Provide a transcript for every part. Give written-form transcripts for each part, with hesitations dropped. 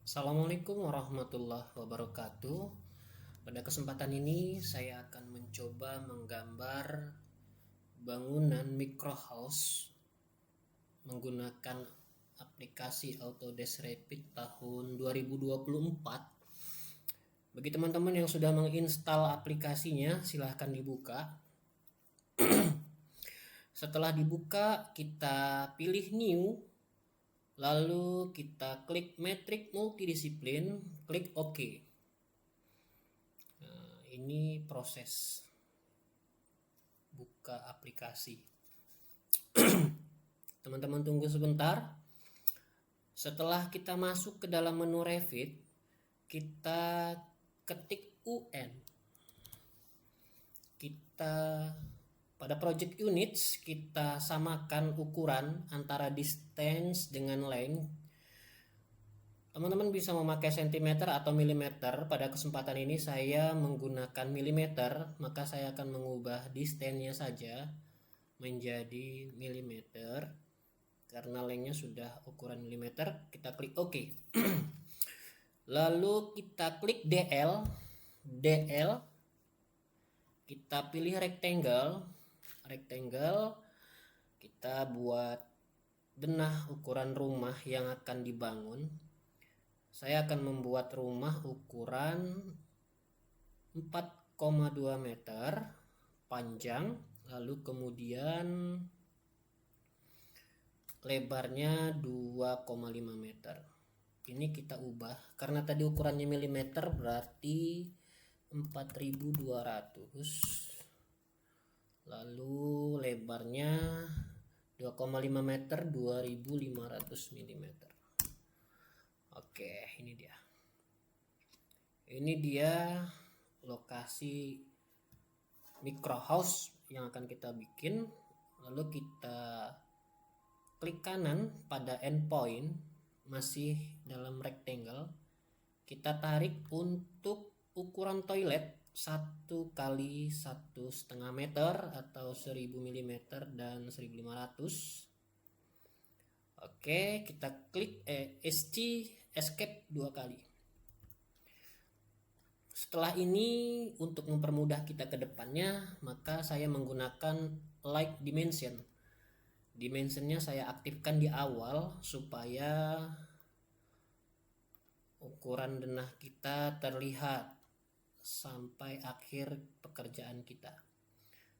Assalamualaikum warahmatullahi wabarakatuh. Pada kesempatan ini saya akan mencoba menggambar bangunan micro house menggunakan aplikasi Autodesk Revit tahun 2024. Bagi teman-teman yang sudah menginstal aplikasinya, silahkan dibuka. Setelah dibuka, kita pilih new. Lalu kita klik metrik multidisiplin, klik OK. Nah, ini proses buka aplikasi. Teman-teman tunggu sebentar. Setelah kita masuk ke dalam menu Revit, kita ketik UN. Pada project units kita samakan ukuran antara distance dengan length. Teman-teman bisa memakai cm atau milimeter. Pada kesempatan ini saya menggunakan milimeter, maka saya akan mengubah distance-nya saja menjadi milimeter. Karena lengthnya sudah ukuran milimeter, kita klik OK. Lalu kita klik DL. Kita pilih rectangle. Kita buat denah ukuran rumah yang akan dibangun. Saya akan membuat rumah ukuran 4,2 meter panjang, lalu kemudian lebarnya 2,5 meter. Ini kita ubah karena tadi ukurannya milimeter, berarti 4200, lalu lebarnya 2,5 meter, 2500 mm. Oke, ini dia lokasi micro house yang akan kita bikin. Lalu kita klik kanan pada endpoint, masih dalam rectangle. Kita tarik untuk ukuran toilet 1 kali 1,5 meter atau 1000 mm dan 1500. Oke, kita klik escape 2 kali. Setelah ini, untuk mempermudah kita ke depannya, maka saya menggunakan light dimension. Dimensionnya saya aktifkan di awal supaya ukuran denah kita terlihat sampai akhir pekerjaan kita.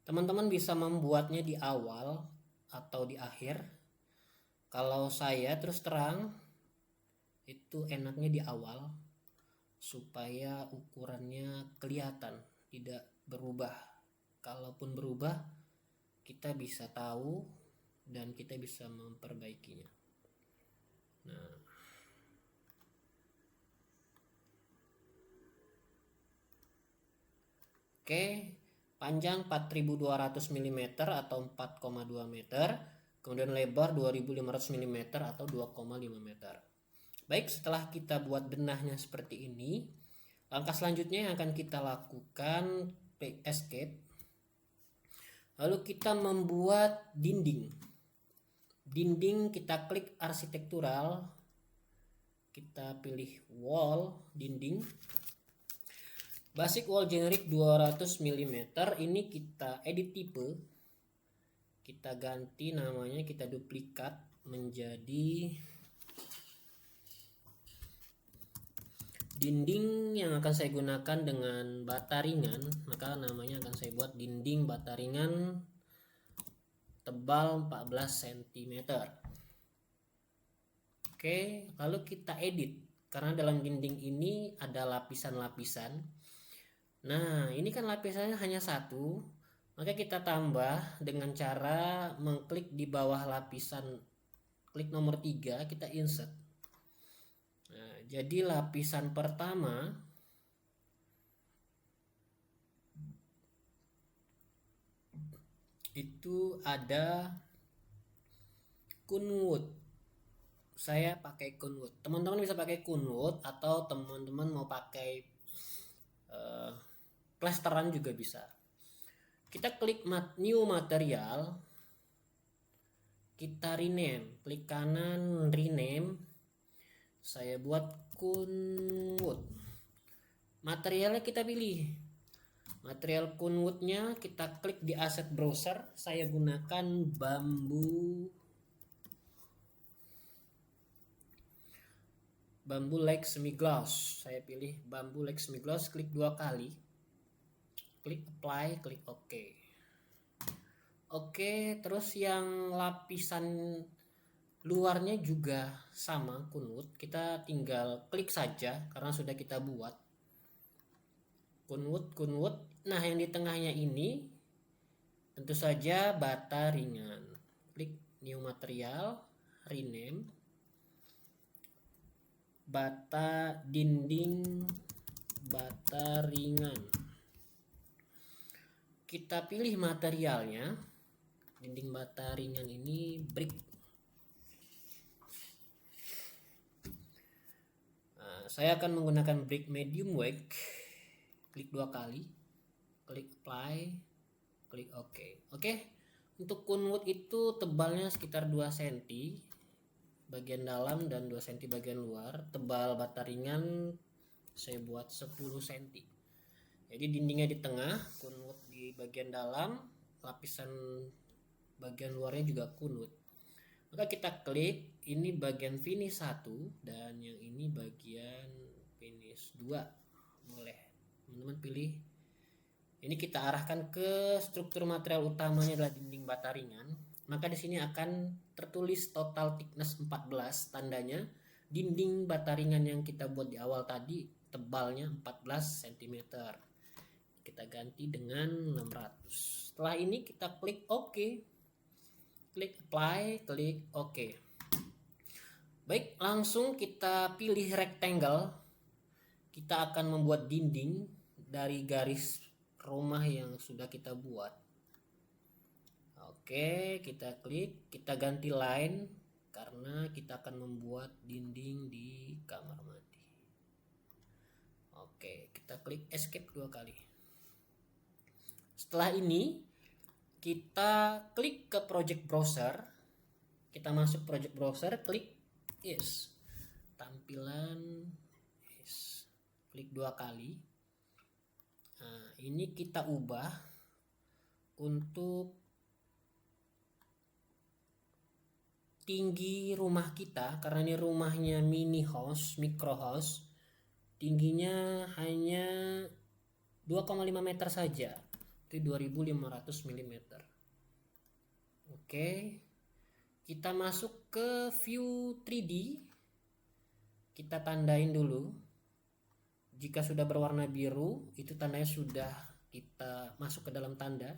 Teman-teman bisa membuatnya di awal atau di akhir. Kalau saya terus terang itu enaknya di awal supaya ukurannya kelihatan, tidak berubah. Kalaupun berubah, kita bisa tahu dan kita bisa memperbaikinya. Nah, oke, panjang 4200 mm atau 4,2 meter, kemudian lebar 2500 mm atau 2,5 meter. Baik, setelah kita buat denahnya seperti ini, langkah selanjutnya yang akan kita lakukan, klik escape. Lalu kita membuat dinding. Kita klik arsitektural, kita pilih wall, dinding. Basic wall generic 200 mm. Ini kita edit tipe, kita ganti namanya, kita duplikat menjadi dinding yang akan saya gunakan dengan bata ringan. Maka namanya akan saya buat dinding bata ringan tebal 14 cm. Oke, lalu kita edit. Karena dalam dinding ini ada lapisan-lapisan. Nah, ini kan lapisannya hanya satu, maka kita tambah dengan cara mengklik di bawah lapisan, klik nomor 3, kita insert. Nah, jadi lapisan pertama itu ada kunwood. Saya pakai kunwood. Teman-teman bisa pakai kunwood atau teman-teman mau pakai plesteran juga bisa. Kita klik new material, kita rename, klik kanan rename, Saya buat kunwood. Materialnya kita pilih. Material kunwoodnya kita klik di asset browser. Saya gunakan bambu like semi gloss. Saya pilih bambu like semi gloss, klik 2 kali. Klik apply, klik OK. Oke, terus yang lapisan luarnya juga sama kunwood. Kita tinggal klik saja karena sudah kita buat. Kunwood. Nah, yang di tengahnya ini tentu saja bata ringan. Klik new material, rename. Bata dinding bata ringan. Kita pilih materialnya. Dinding bata ringan ini brick. Nah, saya akan menggunakan brick medium weight. Klik 2 kali. Klik apply. Klik OK. Oke. Untuk kunwood itu tebalnya sekitar 2 cm bagian dalam dan 2 cm bagian luar. Tebal bata ringan saya buat 10 cm. Jadi dindingnya di tengah, kunwood di bagian dalam, lapisan bagian luarnya juga kunwood. Maka kita klik, ini bagian finish 1 dan yang ini bagian finish 2. Boleh teman-teman pilih. Ini kita arahkan ke struktur material utamanya adalah dinding bata ringan. Maka di sini akan tertulis total thickness 14, tandanya dinding bata ringan yang kita buat di awal tadi tebalnya 14 cm. Kita ganti dengan 600. Setelah ini kita klik OK. Klik apply, klik OK. Baik, langsung kita pilih rectangle. Kita akan membuat dinding dari garis rumah yang sudah kita buat. Oke, kita klik, kita ganti line karena kita akan membuat dinding di kamar mandi. Oke, kita klik escape 2 kali. Setelah ini kita klik ke project browser. Kita masuk project browser, klik yes. Tampilan yes. Klik 2 kali. Nah, ini kita ubah untuk tinggi rumah kita, karena ini rumahnya mini house, micro house. Tingginya hanya 2,5 meter saja. Itu 2500 mm. Oke. Kita masuk ke view 3D. Kita tandain dulu. Jika sudah berwarna biru, itu tandanya sudah kita masuk ke dalam tanda.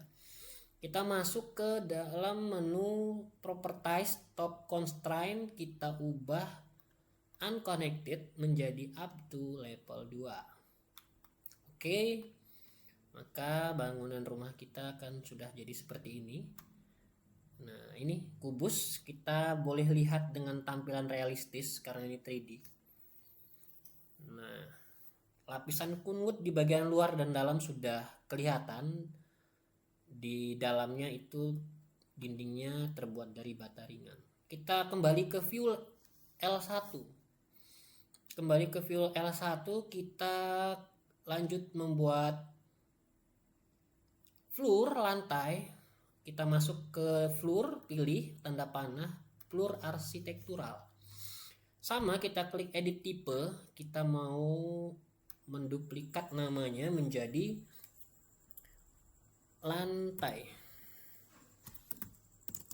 Kita masuk ke dalam menu properties top constraint, kita ubah unconnected menjadi up to level 2. Oke. Maka bangunan rumah kita akan sudah jadi seperti ini. Nah, ini kubus, kita boleh lihat dengan tampilan realistis karena ini 3D. Nah, lapisan kunwood di bagian luar dan dalam sudah kelihatan. Di dalamnya itu dindingnya terbuat dari bata ringan. Kita kembali ke view L1. Kembali ke view L1, kita lanjut membuat floor lantai. Kita masuk ke floor, pilih tanda panah floor arsitektural. Sama, kita klik edit tipe. Kita mau menduplikat namanya menjadi lantai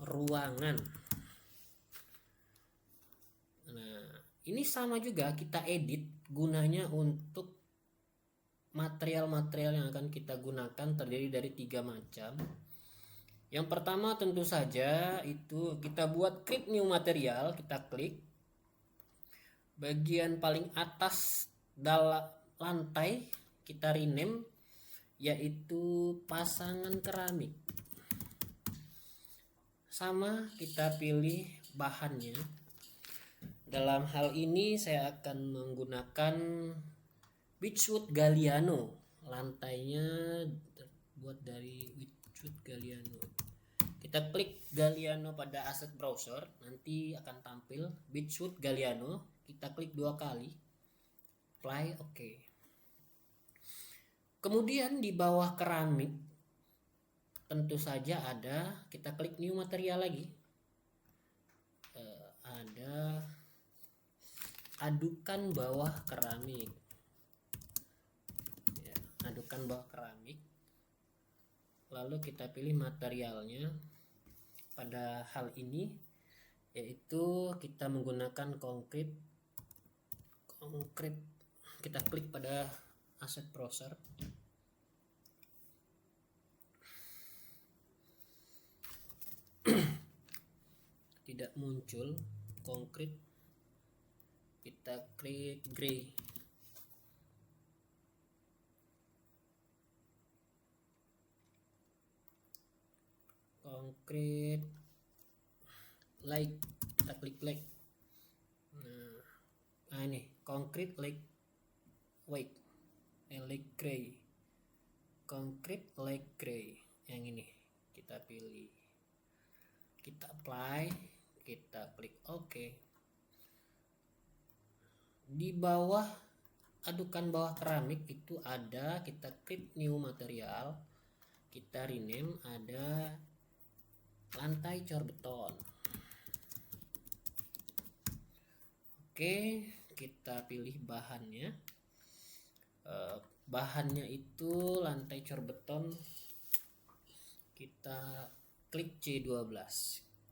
ruangan. Nah, ini sama juga kita edit, gunanya untuk material-material yang akan kita gunakan terdiri dari 3 macam. Yang pertama tentu saja itu kita buat create new material. Kita klik bagian paling atas dalam lantai, kita rename yaitu pasangan keramik. Sama, kita pilih bahannya. Dalam hal ini saya akan menggunakan beechwood galliano. Lantainya terbuat dari beechwood galliano. Kita klik galliano pada asset browser, nanti akan tampil beechwood galliano. kita klik 2 kali, apply, oke. Kemudian di bawah keramik tentu saja ada, kita klik new material lagi, ada adukan bawah keramik ya, adukan bawah keramik. Lalu kita pilih materialnya. Pada hal ini yaitu kita menggunakan konkrit. Kita klik pada asset browser, tidak muncul konkrit, kita klik gray. Konkrit like, kita klik like. Nah ini konkrit like white, like gray, konkrit like gray, yang ini kita pilih, kita apply, kita klik OK. Di bawah adukan bawah keramik itu ada, kita klik new material, kita rename, ada lantai cor beton. Oke, kita pilih bahannya. Bahannya itu lantai cor beton, kita klik C12,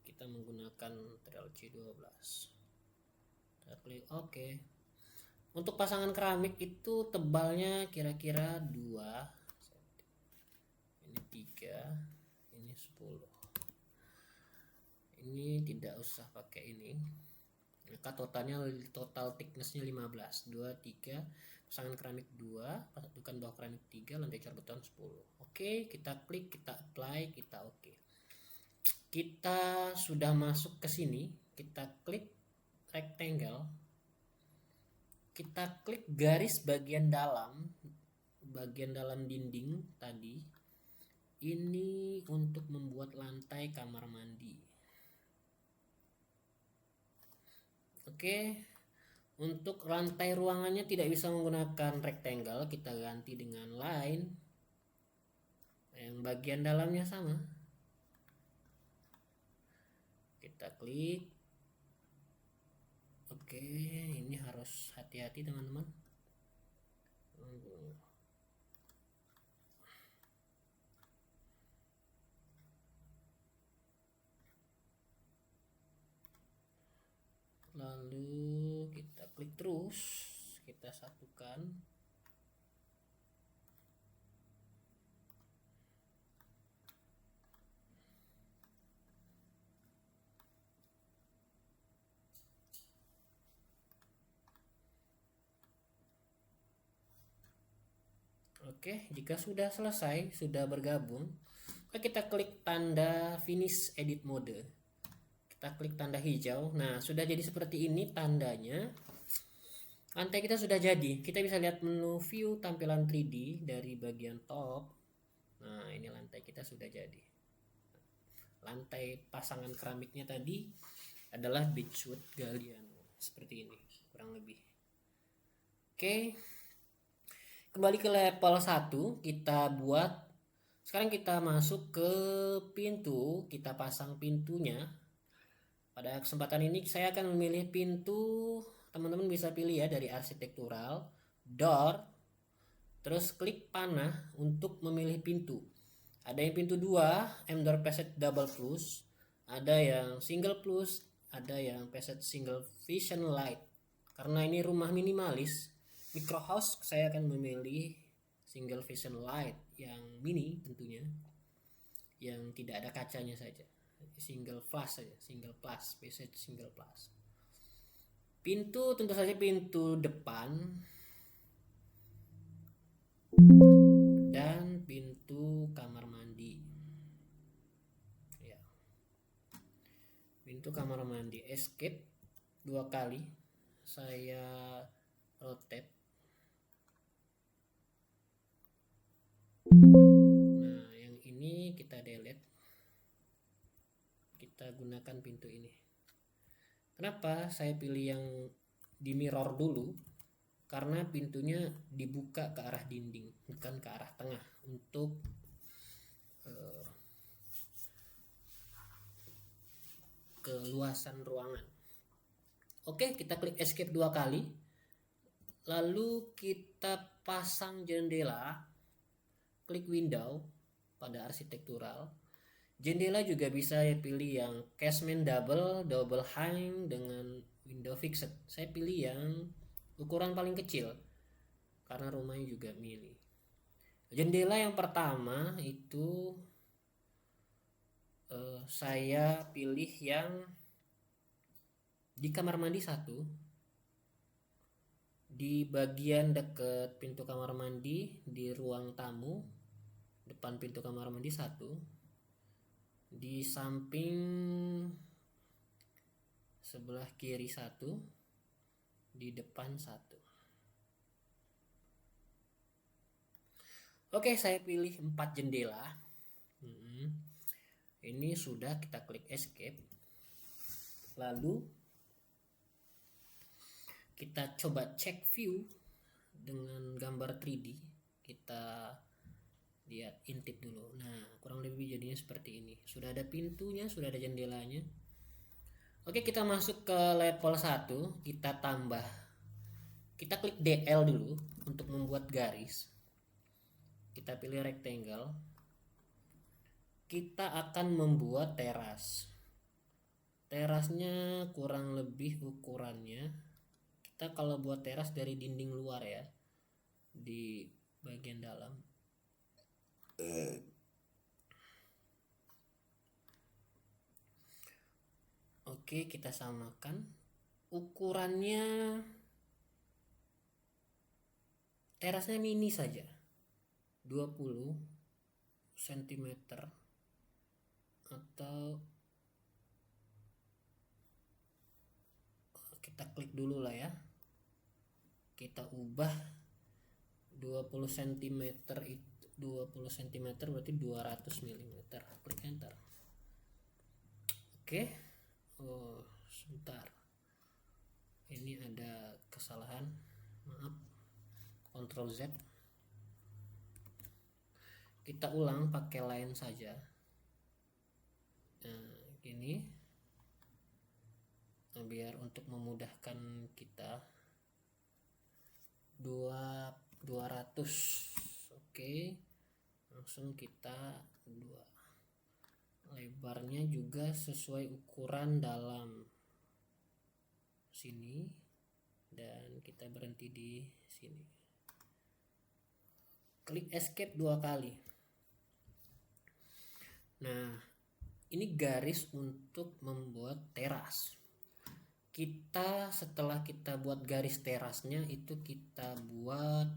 kita menggunakan material C12, kita klik OK. Untuk pasangan keramik itu tebalnya kira-kira 2, ini 3, ini 10. Ini tidak usah pakai ini, maka total thicknessnya 15, 2, 3, pasangan keramik 2, adukan bawah keramik 3, lantai cor beton 10. Oke, kita klik, kita apply, kita oke. Kita sudah masuk ke sini, kita klik rectangle, kita klik garis bagian dalam dinding tadi. Ini untuk membuat lantai kamar mandi. Oke, untuk lantai ruangannya tidak bisa menggunakan rectangle, kita ganti dengan line. Yang bagian dalamnya sama, kita klik. Oke, ini harus hati-hati teman-teman. Lalu kita klik terus, kita satukan. Oke, jika sudah selesai, sudah bergabung, kita klik tanda finish edit mode. Kita klik tanda hijau. Nah, sudah jadi seperti ini tandanya. Lantai kita sudah jadi. Kita bisa lihat menu view tampilan 3D dari bagian top. Nah, ini lantai kita sudah jadi. Lantai pasangan keramiknya tadi adalah beechwood Galliano. Seperti ini, kurang lebih. Oke. Kembali ke level 1, kita buat. Sekarang kita masuk ke pintu, kita pasang pintunya. Pada kesempatan ini saya akan memilih pintu, teman-teman bisa pilih ya dari arsitektural, door, terus klik panah untuk memilih pintu. Ada yang pintu 2, M-door facade double plus, ada yang single plus, ada yang facade single vision light. Karena ini rumah minimalis, micro house, saya akan memilih single vision light yang mini tentunya, yang tidak ada kacanya saja. Single plus saja, single plus, facade single plus. Pintu tentu saja pintu depan dan pintu kamar mandi. Ya. Pintu kamar mandi, escape 2 kali. Saya rotate. Nah, yang ini kita delete. Kita gunakan pintu ini. Kenapa saya pilih yang di mirror dulu, karena pintunya dibuka ke arah dinding bukan ke arah tengah untuk keluasan ruangan. Oke, kita klik escape 2 kali, lalu kita pasang jendela, klik window pada arsitektural. Jendela juga bisa pilih yang casement double hang dengan window fixed. Saya pilih yang ukuran paling kecil karena rumahnya juga mini. Jendela yang pertama itu saya pilih yang di kamar mandi 1, di bagian dekat pintu kamar mandi di ruang tamu depan pintu kamar mandi 1, di samping sebelah kiri 1, di depan 1. Oke, saya pilih 4 jendela. Ini sudah, kita klik escape. Lalu kita coba cek view dengan gambar 3D. Kita lihat, intip dulu. Nah, kurang lebih jadinya seperti ini. Sudah ada pintunya, sudah ada jendelanya. Oke, kita masuk ke level 1. Kita tambah, kita klik DL dulu untuk membuat garis. Kita pilih rectangle. Kita akan membuat teras. Terasnya kurang lebih ukurannya, kita kalau buat teras dari dinding luar ya, di bagian dalam. Oke, kita samakan ukurannya. Terasnya mini saja, 20 cm, atau kita klik dulu lah ya, kita ubah 20 cm itu 20 cm berarti 200 mm. Klik enter. Oke. Oh, sebentar, ini ada kesalahan, maaf. Ctrl Z. Kita ulang pakai line saja. Nah, gini. Nah, biar untuk memudahkan kita, 200. Oke, langsung kita 2. Lebarnya juga sesuai ukuran dalam sini, dan kita berhenti di sini. Klik escape 2 kali. Nah, ini garis untuk membuat teras. Kita setelah kita buat garis terasnya itu, kita buat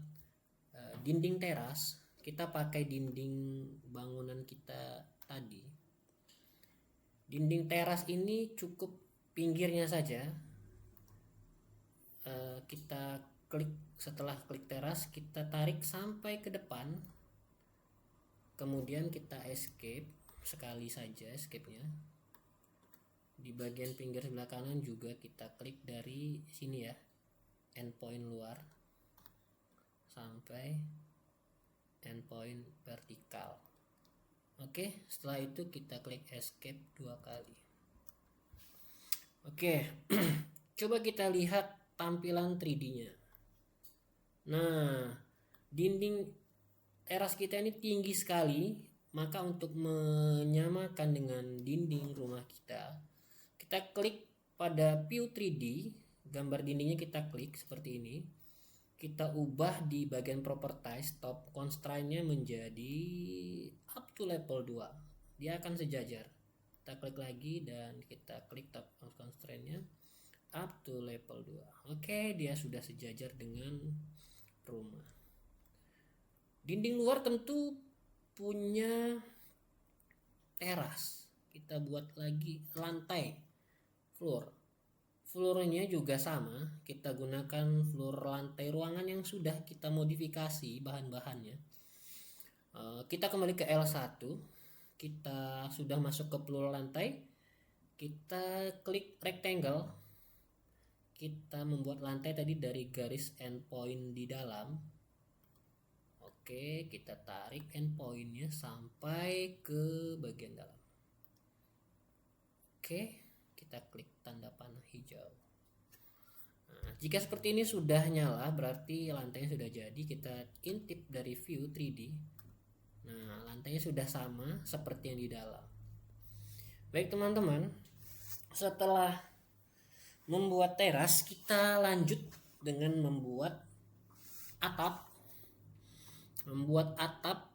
dinding teras. Kita pakai dinding bangunan kita tadi. Dinding teras ini cukup pinggirnya saja. Kita klik, setelah klik teras kita tarik sampai ke depan, kemudian kita escape sekali saja, escape-nya. Di bagian pinggir sebelah kanan juga kita klik dari sini ya, endpoint luar sampai endpoint vertikal. Oke, setelah itu kita klik escape 2 kali. Oke. Coba kita lihat tampilan 3D-nya. Nah, dinding teras kita ini tinggi sekali, maka untuk menyamakan dengan dinding rumah kita klik pada view 3D, gambar dindingnya kita klik seperti ini. Kita ubah di bagian properties, top constraint-nya menjadi up to level 2. Dia akan sejajar. Kita klik lagi dan kita klik top constraint-nya up to level 2. Oke, dia sudah sejajar dengan rumah. Dinding luar tentu punya teras. Kita buat lagi lantai, floornya juga sama. Kita gunakan floor lantai ruangan yang sudah kita modifikasi bahan-bahannya. Kita kembali ke L1. Kita sudah masuk ke floor lantai. Kita klik rectangle. kita membuat lantai tadi dari garis endpoint di dalam. Oke, kita tarik endpointnya sampai ke bagian dalam. Oke, kita klik tanda panah hijau. Nah, jika seperti ini sudah nyala, berarti lantainya sudah jadi. Kita intip dari view 3D. Nah, lantainya sudah sama seperti yang di dalam. Baik teman-teman, setelah membuat teras, kita lanjut dengan membuat atap. Membuat atap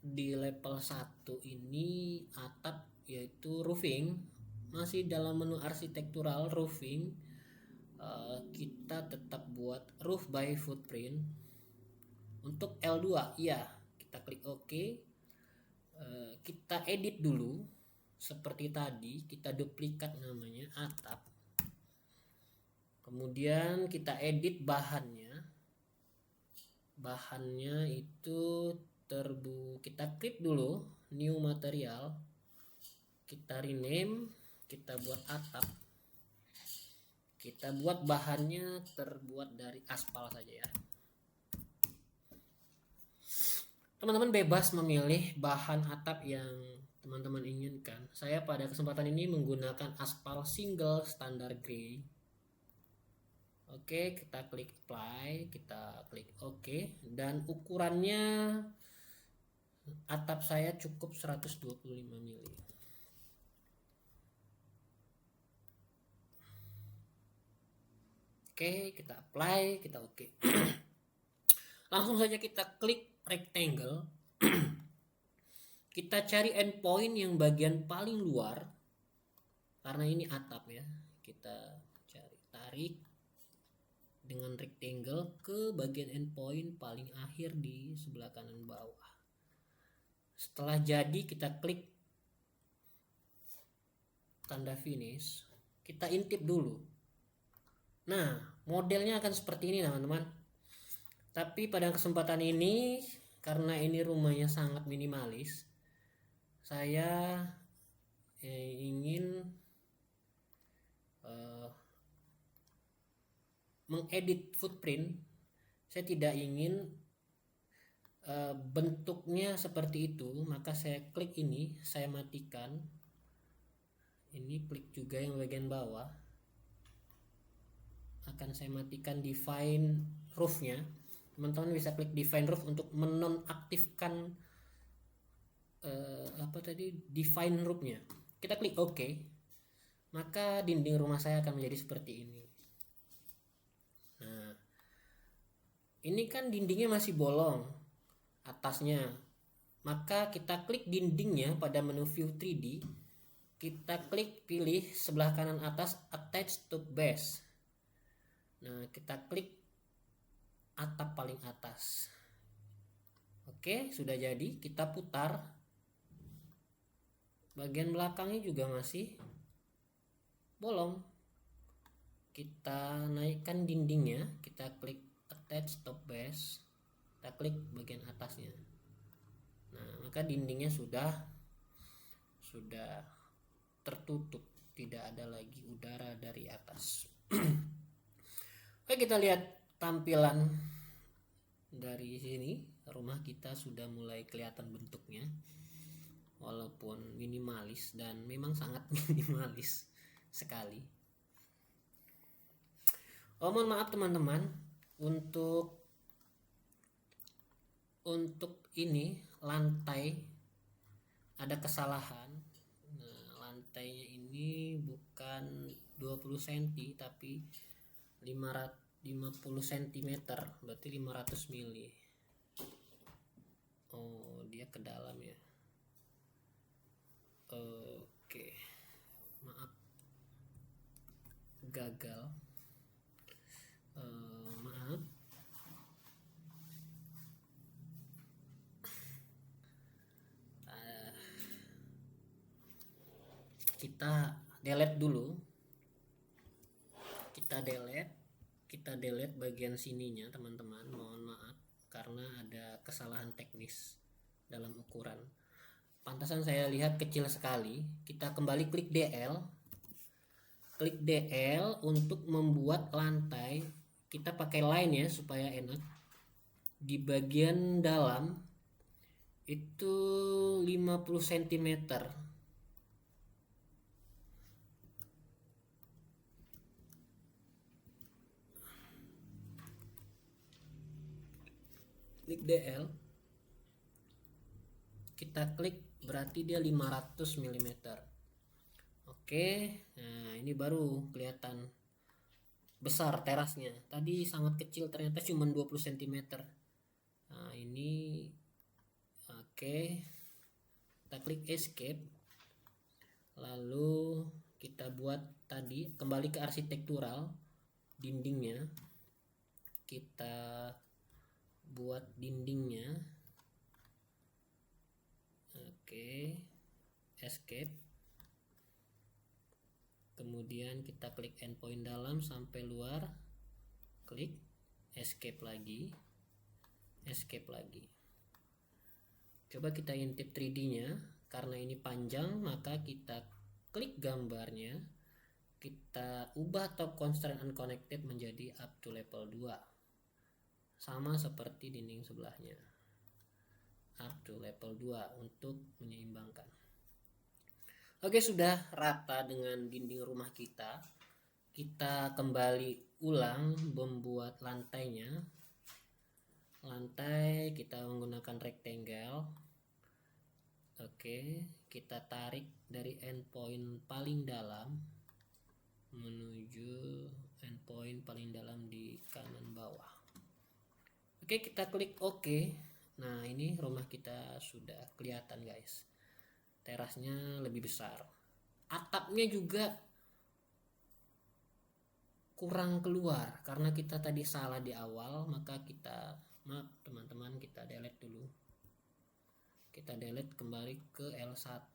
di level 1 ini atap yaitu roofing. Masih dalam menu arsitektural roofing, kita tetap buat roof by footprint. Untuk L2 ya, kita klik OK. Kita edit dulu seperti tadi, kita duplikat namanya atap. Kemudian kita edit bahannya. Bahannya itu kita klik dulu new material. Kita rename, kita buat atap. Kita buat bahannya terbuat dari aspal saja ya. Teman-teman bebas memilih bahan atap yang teman-teman inginkan. Saya pada kesempatan ini menggunakan aspal single standar grey. Oke, kita klik apply, kita klik OK, dan ukurannya atap saya cukup 125 mili. Oke, kita apply, kita OK. Langsung saja kita klik rectangle. Kita cari endpoint yang bagian paling luar, karena ini atap ya. Kita cari, tarik dengan rectangle ke bagian endpoint paling akhir di sebelah kanan bawah. Setelah jadi, kita klik tanda finish. Kita intip dulu. Nah, modelnya akan seperti ini teman-teman. Tapi pada kesempatan ini, karena ini rumahnya sangat minimalis, saya ingin mengedit footprint. Saya tidak ingin bentuknya seperti itu, maka saya klik ini, saya matikan. Ini klik juga yang bagian bawah. Akan saya matikan define roofnya. Teman-teman bisa klik define roof untuk menonaktifkan define roofnya. Kita klik OK, maka dinding rumah saya akan menjadi seperti ini. Nah, ini kan dindingnya masih bolong atasnya, maka kita klik dindingnya pada menu view 3D. Kita klik pilih sebelah kanan atas attach to base. Nah, kita klik atap paling atas. Oke, sudah jadi. Kita putar. Bagian belakangnya juga masih bolong. Kita naikkan dindingnya, kita klik attach top base, kita klik bagian atasnya. Nah, maka dindingnya sudah tertutup, tidak ada lagi udara dari atas. Oke, kita lihat tampilan dari sini. Rumah kita sudah mulai kelihatan bentuknya, walaupun minimalis, dan memang sangat minimalis sekali. Oh, mohon maaf teman-teman, untuk ini lantai ada kesalahan. Nah, lantainya ini bukan 20 cm tapi 50 cm, berarti 500 mili. Oh, dia ke dalam ya. Oke, maaf, gagal. Maaf. Kita delete dulu. Kita delete bagian sininya teman-teman. Mohon maaf karena ada kesalahan teknis dalam ukuran. Pantasan saya lihat kecil sekali. Kita kembali klik DL. klik DL untuk membuat lantai. Kita pakai line ya supaya enak. Di bagian dalam itu 50 cm. Klik DL, kita klik berarti dia 500 mm. Oke, nah ini baru kelihatan besar terasnya. Tadi sangat kecil, ternyata cuma 20 cm. Nah ini oke, kita klik escape, lalu kita buat tadi, kembali ke arsitektural dindingnya, kita buat dindingnya. Oke, escape, kemudian kita klik endpoint dalam sampai luar, klik escape lagi, escape lagi. Coba kita intip 3D nya, karena ini panjang maka kita klik gambarnya, kita ubah top constraint unconnected menjadi up to level 2, sama seperti dinding sebelahnya, up to level 2 untuk menyeimbangkan. Oke, sudah rata dengan dinding rumah kita. Kita kembali ulang membuat lantainya. Lantai kita menggunakan rectangle. Oke, kita tarik dari endpoint paling dalam menuju endpoint paling dalam di kanan bawah. Oke, kita klik OK. Nah, ini rumah kita sudah kelihatan, guys. Terasnya lebih besar. Atapnya juga kurang keluar karena kita tadi salah di awal, maka kita, maaf teman-teman, kita delete dulu. Kita delete kembali ke L1.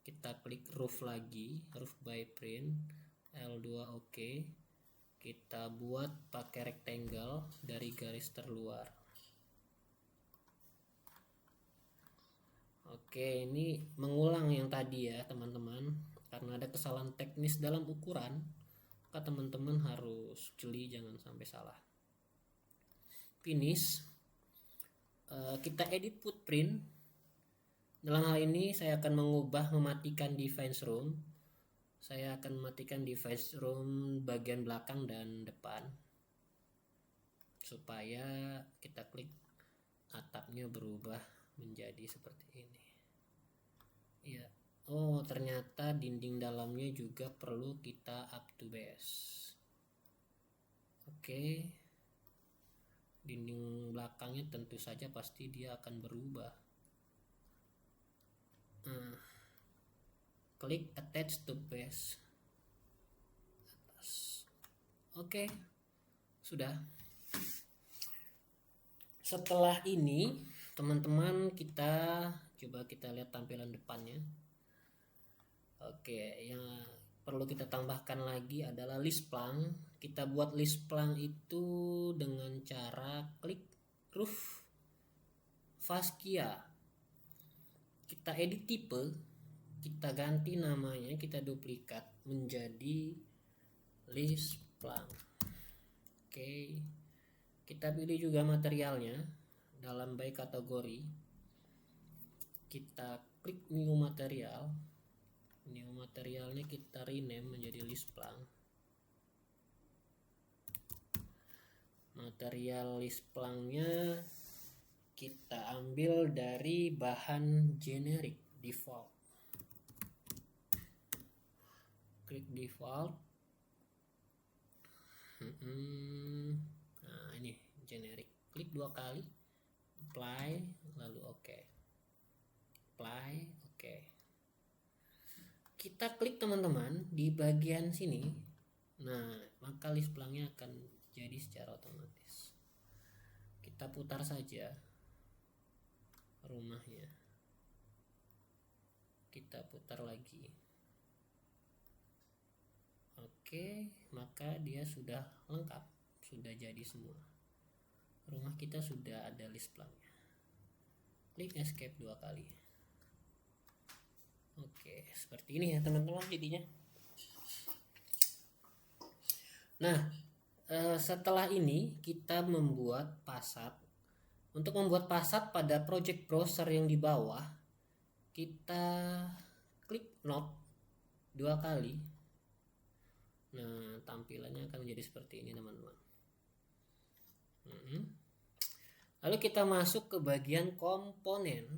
Kita klik roof lagi, roof by print, L2 OK. Kita buat pakai rectangle dari garis terluar. Oke, ini mengulang yang tadi ya teman-teman, karena ada kesalahan teknis dalam ukuran, maka teman-teman harus jeli, jangan sampai salah. Finish. Kita edit footprint. Dalam hal ini saya akan mematikan device room. Saya akan mematikan device room bagian belakang dan depan, supaya kita klik atapnya berubah menjadi seperti ini. Ya, oh ternyata dinding dalamnya juga perlu kita up to base. Oke, dinding belakangnya tentu saja pasti dia akan berubah. Klik attach to base atas. Oke, sudah. Setelah ini teman-teman, kita coba kita lihat tampilan depannya. Oke, yang perlu kita tambahkan lagi adalah list plank. Kita buat list plank itu dengan cara klik roof fascia. Kita edit tipe, kita ganti namanya, kita duplikat menjadi list plank. Oke, kita pilih juga materialnya. Dalam by kategori kita klik new material. New materialnya kita rename menjadi list plank. Material list planknya kita ambil dari bahan generic default. Klik default. Nah ini generic, klik 2 kali, apply, lalu OK, apply, OK. Kita klik teman-teman di bagian sini. Nah, maka list planknya akan jadi secara otomatis. Kita putar saja rumahnya, kita putar lagi. Oke, maka dia sudah lengkap, sudah jadi semua. Rumah kita sudah ada list planknya. Klik escape 2 kali. Oke, seperti ini ya teman-teman jadinya. Nah, setelah ini kita membuat fasad. Untuk membuat fasad pada project browser yang di bawah, kita klik node 2 kali. Nah, tampilannya akan menjadi seperti ini, teman-teman. Lalu kita masuk ke bagian komponen.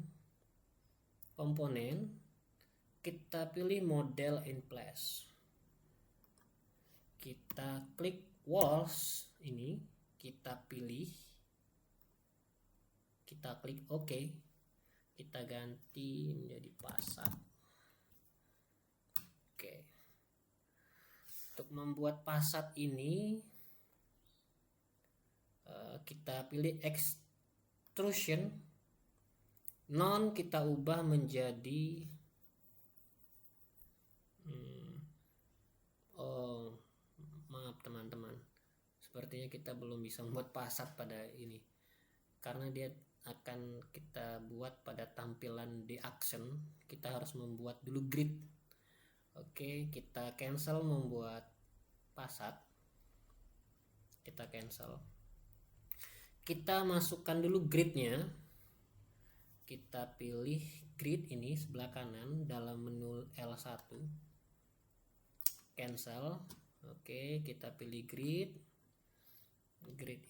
Kita pilih model in place. Kita klik walls ini, kita pilih, kita klik OK, kita ganti menjadi fasad. Oke. Untuk membuat fasad ini kita pilih extrusion, non kita ubah menjadi maaf teman-teman, sepertinya kita belum bisa membuat fasad pada ini karena dia akan kita buat pada tampilan di action. Kita harus membuat dulu grid. Oke, kita cancel membuat fasad, kita cancel, kita masukkan dulu gridnya. Kita pilih grid ini sebelah kanan dalam menu L1, cancel. Oke, kita pilih grid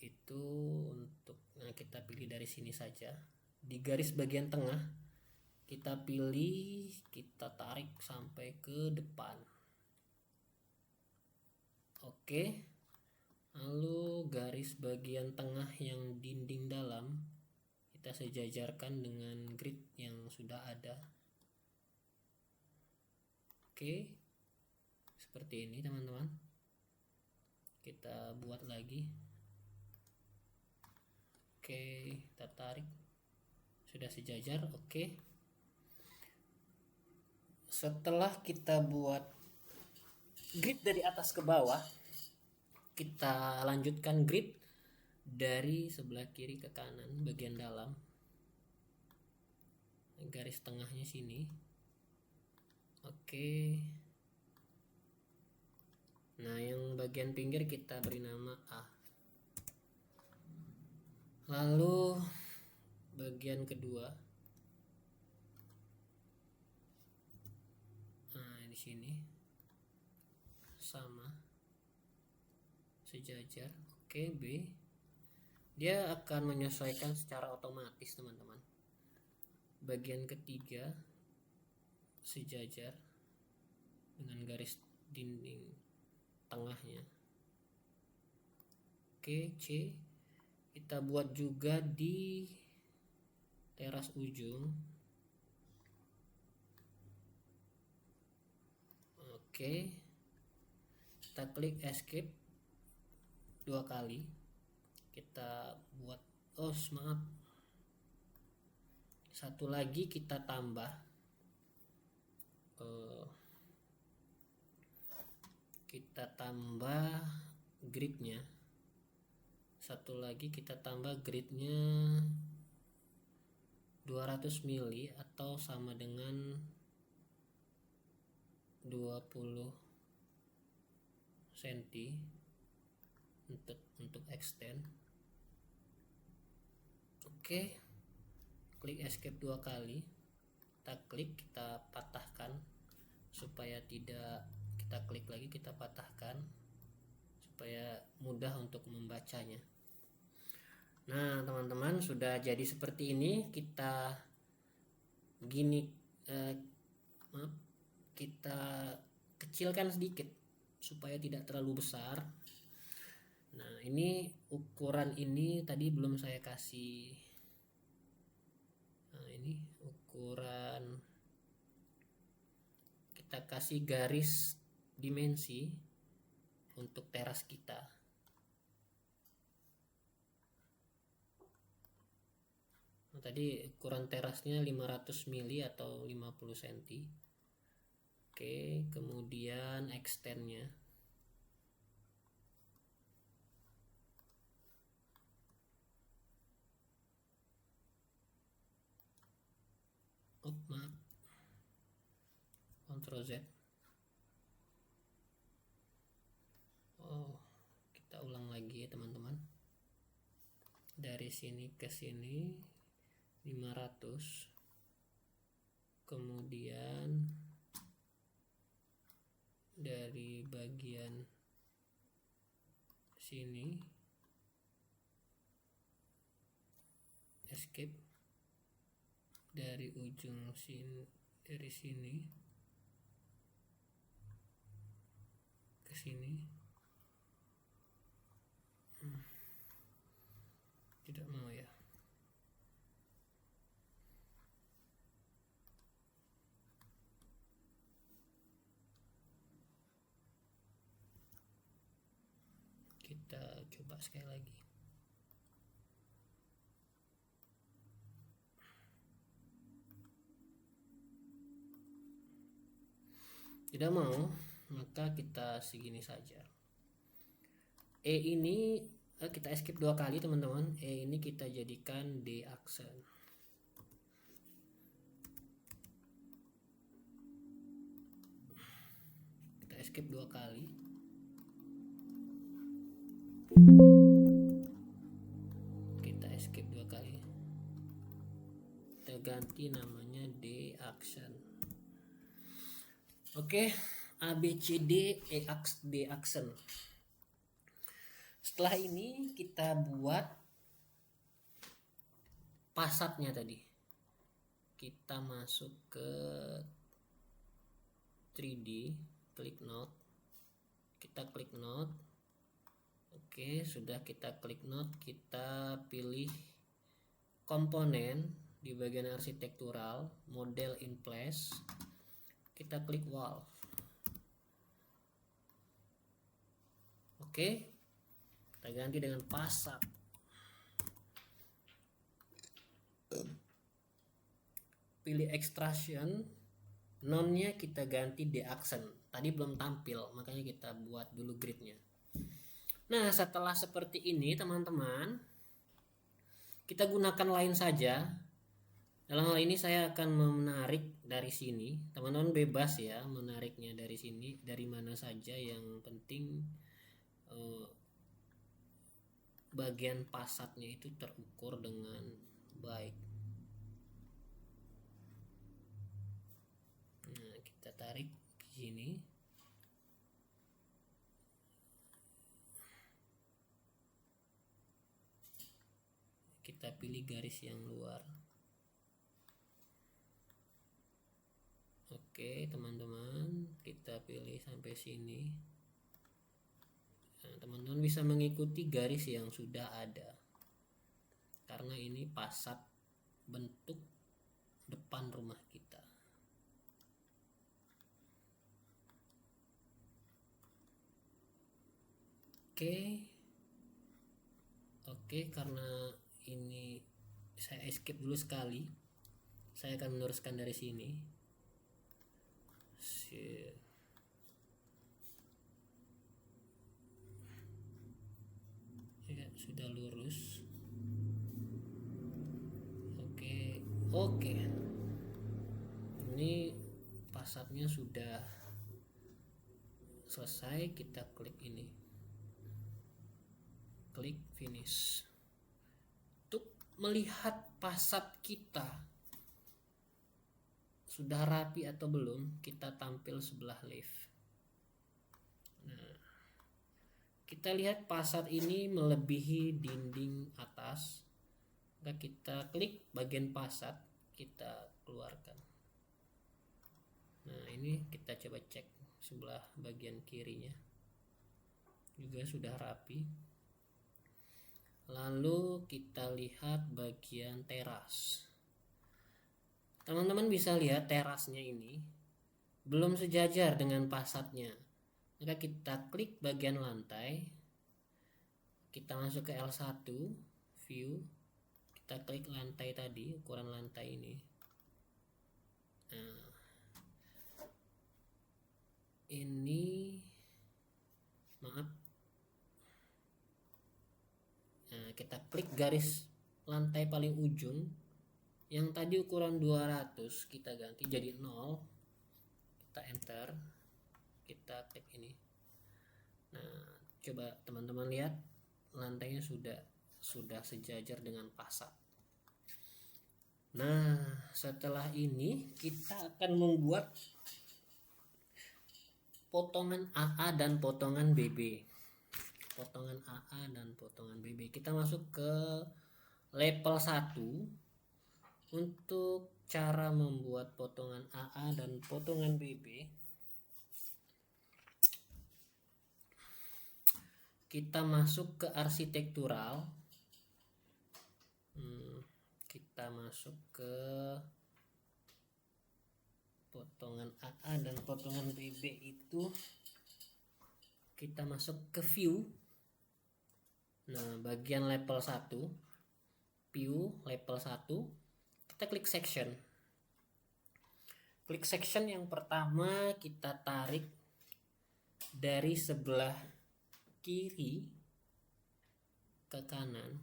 itu untuk, nah kita pilih dari sini saja, di garis bagian tengah kita pilih, kita tarik sampai ke depan. Oke, lalu garis bagian tengah yang dinding dalam kita sejajarkan dengan grid yang sudah ada. Oke, seperti ini teman-teman. Kita buat lagi. Oke, kita tarik, sudah sejajar. Oke, setelah kita buat grid dari atas ke bawah, kita lanjutkan grid dari sebelah kiri ke kanan bagian dalam, garis tengahnya sini. Oke, nah yang bagian pinggir kita beri nama A. Lalu bagian kedua, nah di sini sama, sejajar. Oke, B, dia akan menyesuaikan secara otomatis teman-teman. Bagian ketiga sejajar dengan garis dinding tengahnya. Oke, C, kita buat juga di teras ujung. Oke, kita klik escape 2 kali, kita buat, maaf, satu lagi kita tambah, gridnya. Satu lagi kita tambah gridnya 200 mili atau sama dengan 20 cm untuk extend. Oke, klik escape 2 kali, kita klik, kita patahkan supaya tidak, kita klik lagi, kita patahkan supaya mudah untuk membacanya. Nah teman-teman, sudah jadi seperti ini. Kita gini, kita kecilkan sedikit supaya tidak terlalu besar. Nah ini ukuran ini tadi belum saya kasih. Nah ini ukuran, kita kasih garis dimensi untuk teras kita. Nah, tadi ukuran terasnya 500 mili atau 50 cm. Oke, kemudian extendnya. Maaf, Ctrl Z. Kita ulang lagi ya teman-teman. Dari sini ke sini 500. Kemudian dari bagian sini escape, dari ujung sini, dari sini ke sini. Tidak mau ya. Kita coba sekali lagi. Tidak mau, maka kita segini saja. E ini kita escape 2 kali teman-teman. E ini kita jadikan D aksen. Kita escape 2 kali. Kita escape 2 kali. Kita ganti namanya D aksen. Oke, A B C D E D aksen. Setelah ini kita buat pasatnya tadi. Kita masuk ke 3D, klik node. Kita klik node. Oke, sudah kita klik node, kita pilih komponen di bagian arsitektural, model in place. Kita klik wall. Oke, kita ganti dengan pasat. Pilih extraction, nonnya kita ganti D aksen. Tadi belum tampil, makanya kita buat dulu gridnya. Nah, setelah seperti ini teman-teman, kita gunakan line saja. Dalam hal ini saya akan menarik dari sini. Teman-teman bebas ya menariknya dari sini, dari mana saja, yang penting bagian pasatnya itu terukur dengan baik. Nah, kita tarik ke sini. Kita pilih garis yang luar. Oke teman-teman, kita pilih sampai sini. Nah, teman-teman bisa mengikuti garis yang sudah ada, karena ini pasat bentuk depan rumah kita. Oke, karena ini saya escape dulu sekali, saya akan meneruskan dari sini. Ya, sudah lurus. Oke. Ini pasatnya sudah selesai. Kita klik ini, klik finish. Untuk melihat pasat kita sudah rapi atau belum, kita tampil sebelah left. Nah, kita lihat pasat ini melebihi dinding atas. Maka kita klik bagian pasat, kita keluarkan. Nah, ini kita coba cek sebelah bagian kirinya juga sudah rapi. Lalu kita lihat bagian teras. Teman-teman bisa lihat terasnya ini belum sejajar dengan pasatnya. Maka kita klik bagian lantai, kita masuk ke L1 view, kita klik lantai tadi, ukuran lantai ini. Nah, ini maaf. Nah, kita klik garis lantai paling ujung. Yang tadi ukuran 200 kita ganti jadi 0. Kita enter. Kita klik ini. Nah, Coba teman-teman lihat, lantainya sudah sejajar dengan pasar. Nah, setelah ini kita akan membuat potongan AA dan potongan BB. Potongan AA dan potongan BB. Kita masuk ke level 1. Untuk cara membuat potongan AA dan potongan BB, kita masuk ke arsitektural. Kita masuk ke potongan AA dan potongan BB itu kita masuk ke view. Nah, bagian level 1, view level 1, kita klik section. Klik section yang pertama kita tarik dari sebelah kiri ke kanan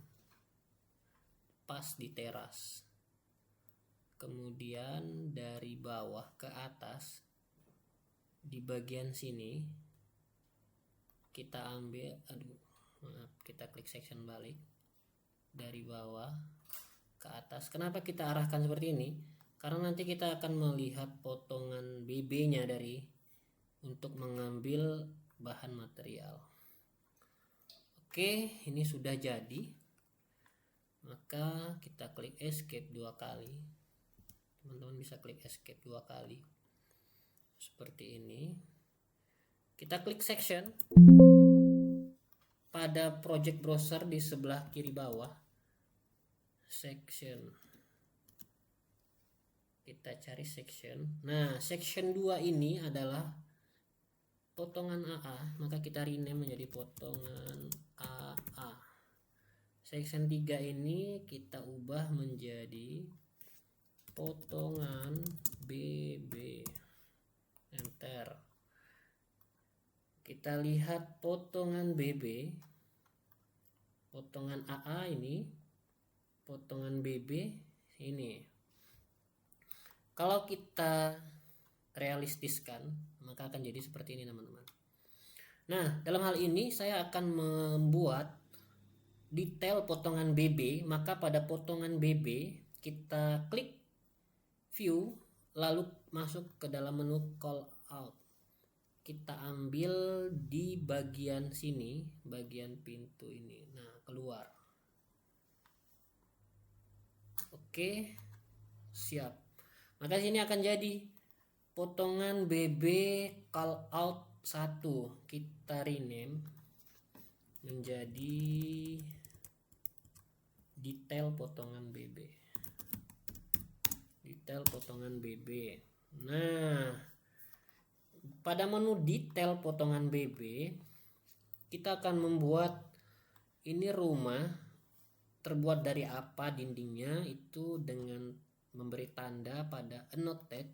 pas di teras. Kemudian dari bawah ke atas di bagian sini kita ambil, kita klik section balik dari bawah ke atas. Kenapa kita arahkan seperti ini? Karena nanti kita akan melihat potongan BB-nya untuk mengambil bahan material. Oke, ini sudah jadi. Maka kita klik escape 2 kali. Teman-teman bisa klik escape 2 kali. Seperti ini. Kita klik section. Pada project browser di sebelah kiri bawah. Section. Kita cari section. Nah, section 2 ini adalah potongan AA, maka kita rename menjadi potongan AA. Section 3 ini kita ubah menjadi potongan BB. Enter. Kita lihat potongan BB, potongan AA ini, potongan BB ini. Kalau kita realistiskan, maka akan jadi seperti ini teman-teman. Nah, dalam hal ini saya akan membuat detail potongan BB. Maka pada potongan BB kita klik view, lalu masuk ke dalam menu call out. Kita ambil di bagian sini, bagian pintu ini. Nah, keluar. Oke, siap. Maka sini akan jadi potongan BB call out 1. Kita rename menjadi detail potongan BB. Detail potongan BB. Nah, pada menu detail potongan BB kita akan membuat ini rumah. Terbuat dari apa dindingnya itu dengan memberi tanda pada annotate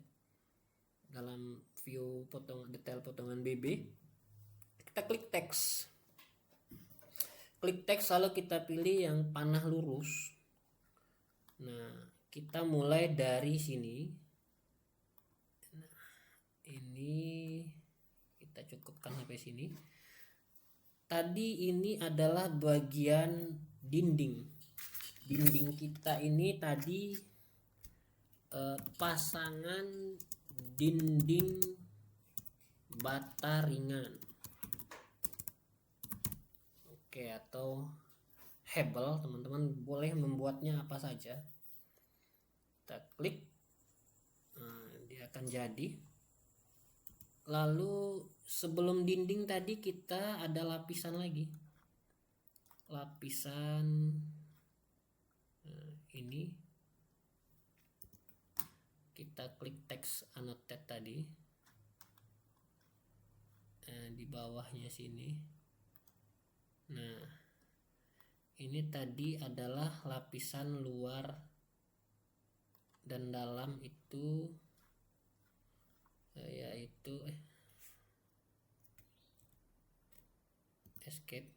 dalam view detail potongan BB. Kita klik teks. Klik teks lalu kita pilih yang panah lurus. Nah, kita mulai dari sini. Nah, ini kita cukupkan sampai sini. Tadi ini adalah bagian dinding. Dinding kita ini tadi pasangan dinding bata ringan, oke, atau hebel. Teman-teman boleh membuatnya apa saja. Kita klik, nah, dia akan jadi. Lalu sebelum dinding tadi kita ada lapisan lagi, lapisan ini. Kita klik teks annotate tadi, di bawahnya sini. Nah, ini tadi adalah lapisan luar dan dalam itu yaitu escape.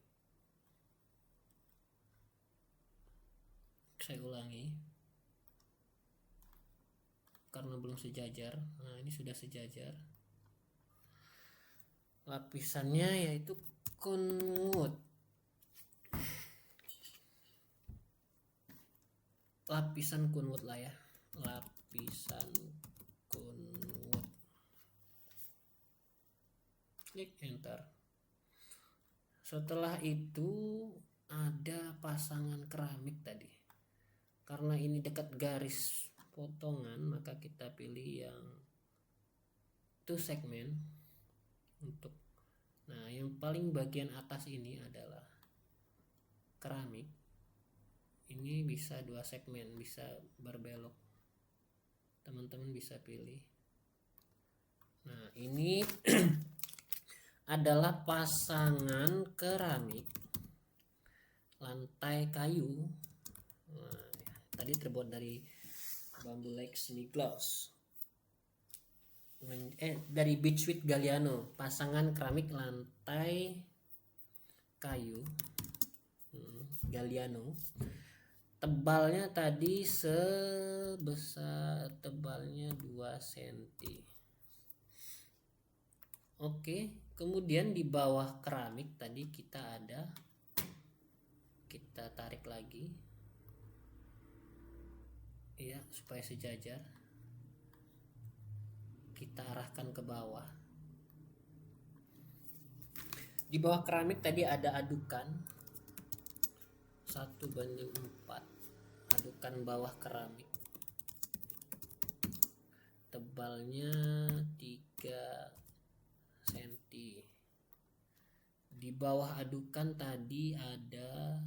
Saya ulangi karena belum sejajar. Nah, ini sudah sejajar. Lapisannya yaitu kunwood, lapisan kunwood lah ya, lapisan kunwood, klik enter. Setelah itu ada pasangan keramik tadi. Karena ini dekat garis potongan, maka kita pilih yang two segment untuk. Nah, yang paling bagian atas ini adalah keramik. Ini bisa dua segmen, bisa berbelok. Teman-teman bisa pilih. Nah, ini adalah pasangan keramik lantai kayu. Nah, tadi terbuat dari bambu Laxmi Gloss, dari Beechwood Galliano, pasangan keramik lantai kayu Galliano. Tebalnya tadi sebesar, tebalnya 2 cm. Oke, kemudian di bawah keramik tadi kita tarik lagi ya supaya sejajar, kita arahkan ke bawah. Di bawah keramik tadi ada adukan 1:4, adukan bawah keramik, tebalnya 3 cm. Di bawah adukan tadi ada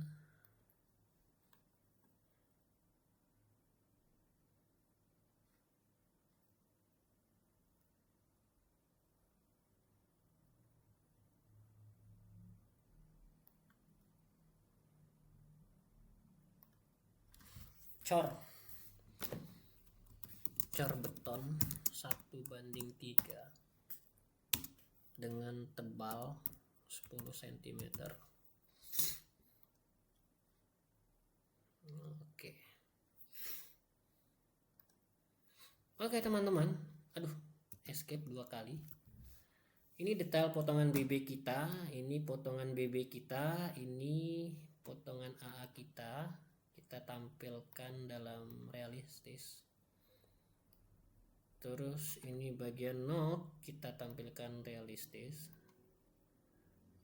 cor beton 1:3 dengan tebal 10 cm. Oke teman-teman, aduh escape 2 kali. Ini detail potongan BB kita, ini potongan BB kita, ini potongan AA kita tampilkan dalam realistis. Terus ini bagian knob kita tampilkan realistis.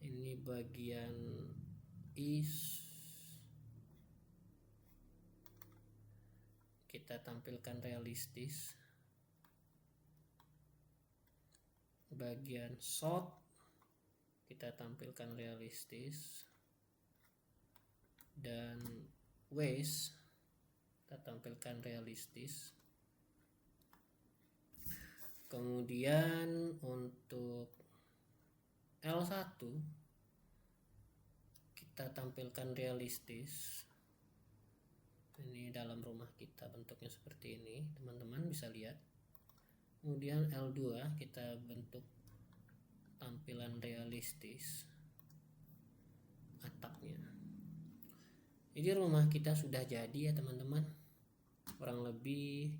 Ini bagian is kita tampilkan realistis. Bagian shot kita tampilkan realistis, dan waist kita tampilkan realistis. Kemudian untuk L1 kita tampilkan realistis. Ini dalam rumah kita bentuknya seperti ini, teman-teman bisa lihat. Kemudian L2 kita bentuk tampilan realistis atapnya. Jadi rumah kita sudah jadi ya teman-teman, kurang lebih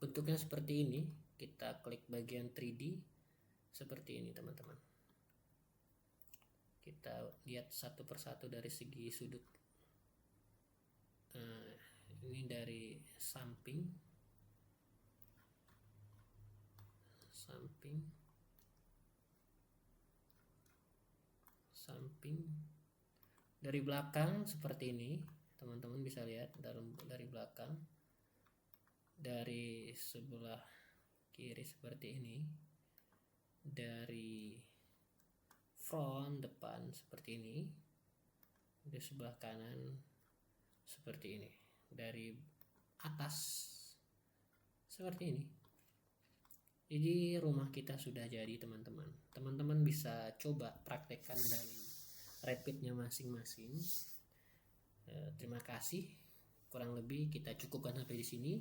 bentuknya seperti ini. Kita klik bagian 3D seperti ini teman-teman. Kita lihat satu persatu dari segi sudut. Ini dari samping, dari belakang seperti ini, teman-teman bisa lihat dari belakang, dari sebelah kiri seperti ini, dari front depan seperti ini, di sebelah kanan seperti ini, dari atas seperti ini. Jadi rumah kita sudah jadi teman-teman. Teman-teman bisa coba praktekkan dari rapidnya masing-masing. Terima kasih. Kurang lebih kita cukupkan sampai di sini.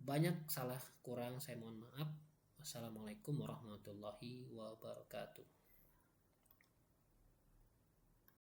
Banyak salah kurang saya mohon maaf. Wassalamualaikum warahmatullahi wabarakatuh.